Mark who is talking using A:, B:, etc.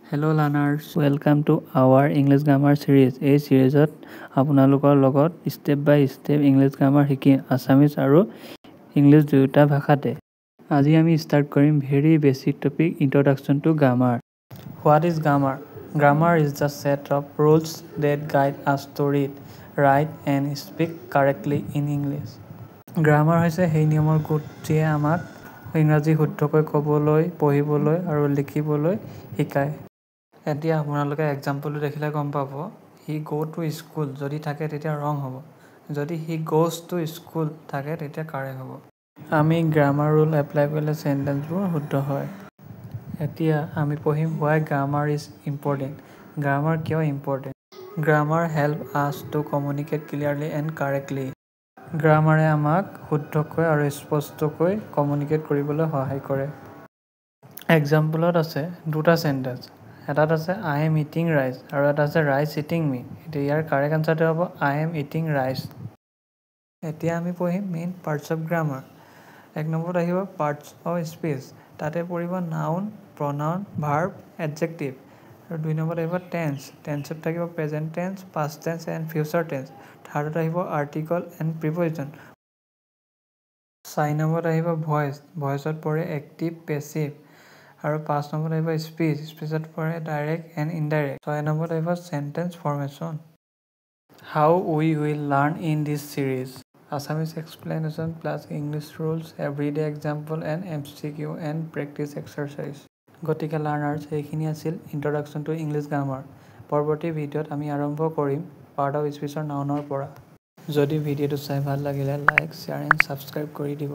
A: Hello learners, welcome to our English grammar series. এই সিৰিজত আপোনালোকৰ লগত step by step English grammar শিকিম Assamese আৰু English দুয়োটা ভাষাতে। আজি আমি start কৰিম very basic topic introduction to grammar. What is grammar? Grammar is the set of rules that guide us to read, write and speak correctly in English. Grammar হৈছে সেই নিয়মৰ গোট যিয়ে আমাক ইংৰাজী শুদ্ধকৈ ক'বলৈ, পঢ়িবলৈ আৰু লিখিবলৈ শিকায়। এতিয়া আপোনালোকে এক্সাম্পলটো দেখিলে গম পাব হি গো টু স্কুল যদি থাকে তেতিয়া ৰং হ'ব, যদি হি গোজ টু স্কুল থাকে তেতিয়া কাৰেক্ট হ'ব। আমি গ্ৰামাৰ ৰুল এপ্লাই কৰিলে চেণ্টেঞ্চবোৰ শুদ্ধ হয়। এতিয়া আমি পঢ়িম why grammar is important. Grammar কিয় important? Grammar help us to communicate clearly and correctly. গ্ৰামাৰে আমাক শুদ্ধকৈ আৰু স্পষ্টকৈ কমিউনিকেট কৰিবলৈ সহায় কৰে। এক্সাম্পলত আছে দুটা চেণ্টেঞ্চ, এটাত আছে আই এম ইটিং ৰাইচ আৰু এটা আছে ৰাইচ ইটিং মি। এতিয়া ইয়াৰ কাৰেক্ট আনচাৰটো হ'ব আই এম ইটিং ৰাইচ। এতিয়া আমি পঢ়িম মেইন পাৰ্টছ অফ গ্ৰামাৰ। এক নম্বৰত আহিব পাৰ্টছ অফ স্পীচ, তাতে পৰিব নাউন, প্ৰনাউন, ভাৰ্ব, এডজেক্টিভ। আৰু দুই নম্বৰত আহিব টেন্স, টেন্সত থাকিব present tense, past tense and future tense. থাৰ্ডত আহিব আৰ্টিকল এণ্ড প্ৰিপজিশ্যন। 4 নম্বৰত আহিব ভইচ, ভইচত পৰে এক্টিভ, পেছিভ। আৰু 5 নম্বৰত আহিব স্পীচ, স্পীচত পৰে ডাইৰেক্ট এণ্ড ইনডাইৰেক্ট। 6 নম্বৰত আহিব sentence formation. How we will learn in this series Assamese explanation plus English rules, everyday example and MCQ and practice exercise. গতিকে লাৰ্ণাৰ্ছ এইখিনি আছিল ইন্ট্ৰডাকশ্যন টু ইংলিছ গ্ৰামাৰ। পৰৱৰ্তী ভিডিঅ'ত আমি আৰম্ভ কৰিম পাৰ্ট অফ স্পীচৰ নাউনৰ পৰা। যদি ভিডিঅ'টো চাই ভাল লাগিলে লাইক, শ্বেয়াৰ এণ্ড ছাবস্ক্ৰাইব কৰি দিব।